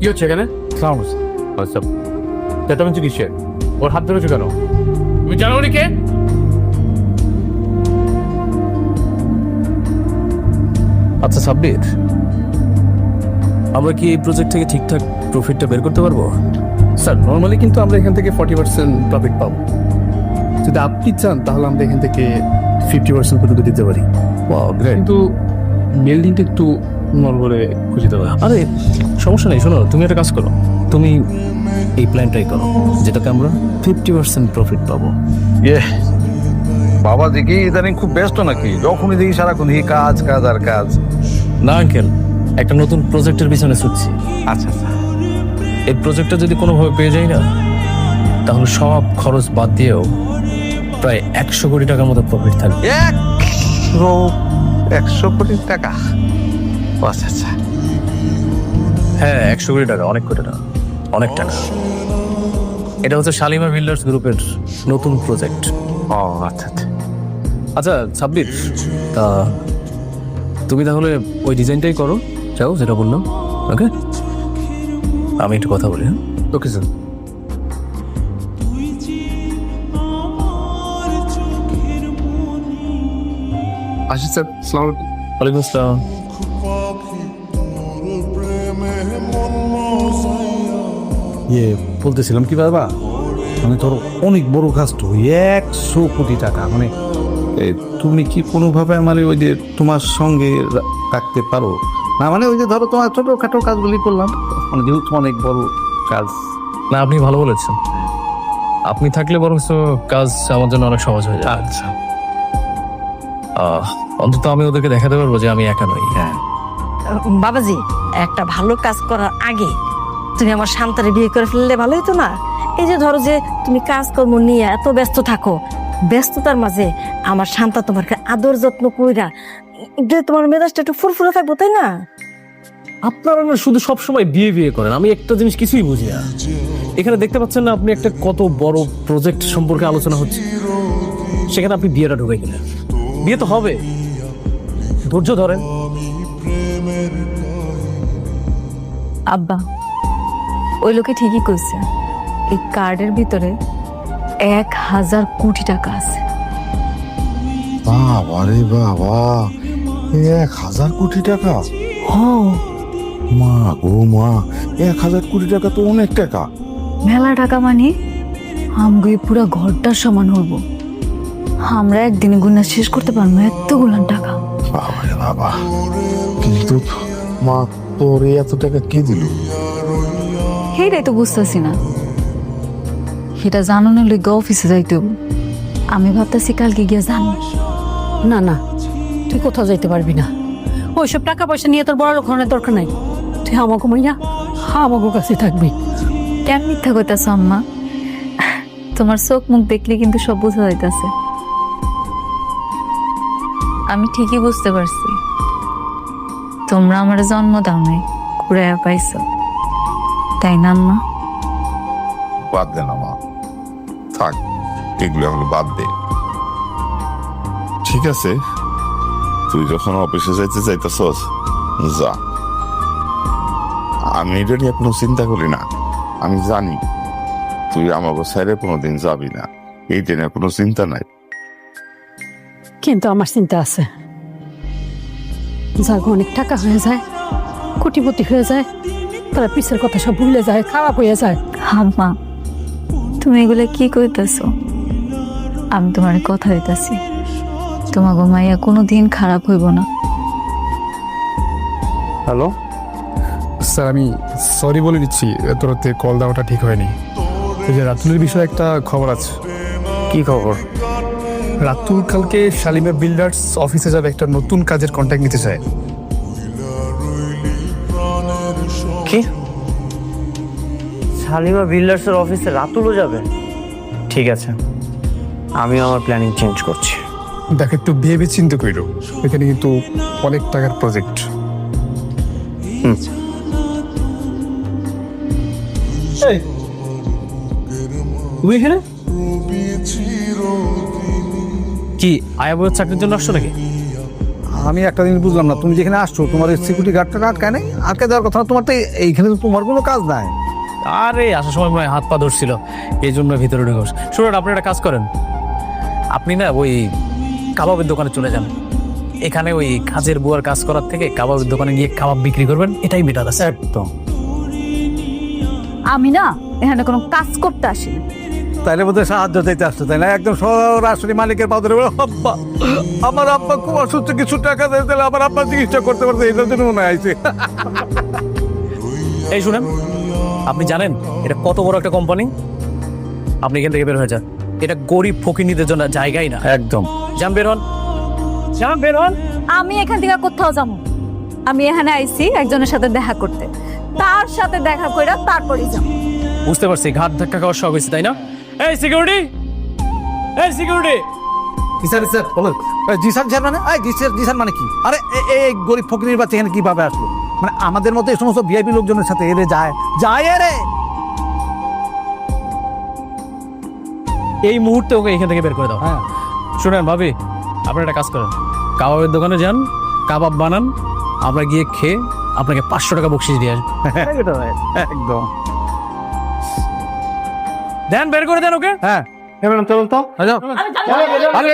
কি হচ্ছে এখানে? আচ্ছা, চেঁচামেচি কিসের? ওর হাত ধরেছো কেন? তুমি জানো উনি কে? আচ্ছা সাব্বির, আমরা কি এই প্রজেক্ট থেকে ঠিকঠাক প্রফিটটা বের করতে পারবো? স্যার নর্মালি কিন্তু আমরা এখান থেকে 40% প্রফিট পাবো। যদি আপনি চান তাহলে আমরা এখান থেকে 50% পর্যন্ত দিতে পারি। Wow great. কিন্তু বিল্ডিংটা একটু নড়বড়ে খুঁজে দেওয়া। আরে সমস্যা নেই, শোনো তুমি একটা কাজ করো, তুমি এই প্ল্যানটাই করো যেটাকে আমরা 50% প্রফিট পাবো। বাবা দেখি ইদানিং খুব ব্যস্ত নাকি? যখনই দেখি সারাক্ষণ এই কাজ কাজ আর কাজ। না আঙ্কেল, একটা নতুন প্রজেক্টের পিছনে ছুটছি। আচ্ছা আচ্ছা, এই প্রজেক্টটা যদি কোনোভাবে পেয়ে যাই না, তাহলে সব খরচ বাদ দিয়েও প্রায় 100 কোটি টাকার মতো প্রফিট থাকবে। 100 কোটি টাকা? ও আচ্ছা আচ্ছা, হ্যাঁ 100 কোটি টাকা, অনেক কোটি টাকা, অনেক টাকা। এটা হচ্ছে শালিমা বিল্ডার্স গ্রুপের নতুন প্রজেক্ট। ও আচ্ছা আচ্ছা। আচ্ছা সাব্বির, তা তুমি তাহলে ওই ডিজাইনটাই করো, চাও যেটা বললাম। ওকে, আমি একটু কথা বলি। হ্যাঁ ওকে স্যার। আসি স্যার, আসসালামু আলাইকুম। ওয়ালাইকুম আসসালাম। বলতেছিলাম কি বাবা, মানে ধরো অনেক বড় কাজ তো, 100 কোটি টাকা। মানে তুমি কি কোনোভাবে আমার ওই যে তোমার সঙ্গে রাখতে পারো? না মানে ওই যে ধরো তোমার ছোটোখাটো কাজগুলি করলাম, মানে যেহেতু অনেক বড় কাজ। না আপনি ভালো বলেছেন, আপনি থাকলে বরং কাজ আমার জন্য অনেক সহজ হয়ে যায়। আচ্ছা অন্তত আমি ওদেরকে দেখাতে পারবো যে আমি একা নই। হ্যাঁ, বাবাজি, একটা ভালো কাজ করার আগে তুমি আমার শান্তারে বিয়ে করে ফেললে ভালো হতো না? এই যে ধরো যে তুমি কাজকর্ম নিয়ে এত ব্যস্ত থাকো, ব্যস্ততার মাঝে আমার শান্তা তোমাকে আদর যত্ন কইরা যে তোমার মেজাজটা একটু ফুরফুরে থাকবো, তাই না? আপনারা না শুধু সবসময় বিয়ে বিয়ে করেন, আমি একটা জিনিস কিছুই বুঝি না। এখানে দেখতে পাচ্ছেন না আপনি একটা কত বড় প্রজেক্ট সম্পর্কে আলোচনা হচ্ছে, সেখানে আপনি বিয়েটা ঢুকে গেলেন। বিয়ে তো হবে, ধৈর্য ধরেন। আব্বা, ওই লোকে ঠিকই কইছে, এই কার্ডের ভিতরে 1000 কোটি টাকা আছে। বাবা রে বাবা, 1000 কোটি টাকা? মা গো মা, 1000 কোটি টাকা তো অনেক টাকা। মেলা টাকা মানে আমগো এই পুরা ঘরটার সমান হবো। আমরা একদিনে গুণা শেষ করতে পারবো এতগুলান টাকা। বাবা রে বাবা, কিন্তু মা তোর এত টাকা কে দিল? সেইটাই তো বুঝতেছি না, সেটা জানানোর লিগে অফিসে যাইতে হবে। আমি ভাবতেছি কালকে গিয়ে জানি। না না, তুই কোথাও যাইতে পারবি না। ওইসব টাকা পয়সা নিয়ে তোর বড় লোক হওয়ার দরকার নাই। তুই আমাকে মাইয়া আমাকে কাছে থাকবি। কেন মিথ্যা কইতাছ আম্মা? তোমার চোখ মুখ দেখলে কিন্তু সব বোঝা যাইতাছে। আমি ঠিকই বুঝতে পারছি, তোমরা আমার জন্ম দাও নাই, কুড়াইয়া পাইছো, তাই না আম্মা? বাদ দে না মা, থাক, এগুলো এখন বাদ দে। ঠিক আছে, তুই যখন অফিসে যাইতে চাইতেছস যা, আমি এটা নিয়ে কোনো চিন্তা করি না। আমি জানি তুই আমাকে সাইডে কোনোদিন যাবি না, এইটা নিয়ে কোনো চিন্তা নাই। কিন্তু আমার চিন্তা আছে, যার অনেক টাকা হয়ে যায়, কোটিপতি হয়ে যায়, তারা পিছের কথা সব ভুলে যায়, খারাপ হয়ে যায়। আম্মা, তুমি এগুলা কি কইতাছো? আমি তোমার কথা দিতেছি, তোমার মাইয়া কোনোদিন খারাপ হইব না। হ্যালো স্যার, আমি সরি বলে দিচ্ছি, এত রাতে কল দেওয়াটা ঠিক হয়নি। এই যে রাতুলের বিষয়ে একটা খবর আছে। কি খবর? রাতুল কালকে শালিমা বিল্ডার্স অফিসে যাবে, একটা নতুন কাজের কন্ট্যাক্ট নিতে চায়। কি? শালিমা বিল্ডার্সের অফিসে রাতুলও যাবে? ঠিক আছে, আমি আমার প্ল্যানিং চেঞ্জ করছি। দেখ একটু ভেবে চিন্তা করো, এখানে কিন্তু অনেক টাকার প্রজেক্ট। তুমি এখানে কি আয়া বইয়ের চাকরির জন্য আসছো নাকি? আমি একটা জিনিস বুঝলাম না, তুমি যেখানে আসছো তোমার সিকিউরিটি গার্ডটা আটকায় নাই? আটকে দেওয়ার কথা না, তোমার তো এইখানে তো তোমার কোনো কাজ নাই। আরে আসার সময় মনে হয় হাত পা ধরছিল, এই জন্য ভিতরে ঢুকে বসে। শুনুন, আপনি একটা কাজ করেন, আপনি না ওই কাবাবের দোকানে চলে যান। এখানে ওই কাজের বুয়ার কাজ করার থেকে কাবাবের দোকানে গিয়ে কাবাব বিক্রি করবেন, এটাই বেটার আছে। একদম। আমি না এখানে কোনো কাজ করতে আসি না। তাইলে বোধহয় সাহায্য চাইতে আসতো, তাই না? একদম সরাসরি মালিকের পা ধরে বলে, আব্বা আমার আব্বা খুব অসুস্থ, কিছু টাকা দেয়, তাহলে আমার আব্বা চিকিৎসা করতে পারছে, এটার জন্য মনে হয়েছে। এই শুনেন, আপনি জানেন এটা কত বড় একটা কোম্পানি? আপনি এখান থেকে বের হয়ে যান, এটা গরিব ফকিনীদের জন্য জায়গাই না। একদম। যান, বের হন, যান, বের হন। আমি এখান থেকে কোথাও যাবো? আমি এখানে আইছি একজনের সাথে দেখা করতে, তার সাথে দেখা কইরা তারপরই যাব। বুঝতে পারছি, ঘাট ধাক্কা খাওয়ার শখ হয়েছে, তাই না? এই সিকিউরিটি, এই সিকিউরিটি, জি স্যার, স্যার বলেন। জি স্যার, স্যার মানে জি স্যার, জি স্যার মানে কি? আরে এই গরিব ফকিরের বাচ্চা এখানে কিভাবে আসলো? মানে আমাদের মতো এই সমস্ত ভিআইপি লোকজনের সাথে এরে যায় রে। এই মুহূর্তে ওকে এখান থেকে বের করে দাও। হ্যাঁ। শুনেন ভাবি, আপনারা একটা কাজ করেন, কাবাবের দোকানে যান, কাবাব বানান, আমরা গিয়ে খেয়ে আপনাকে 500 টাকা বকশিস দিয়ে আসবো। একদম। দেন, বের করে দেন ওকে। হ্যাঁ, চলুন তো। যাও। আমি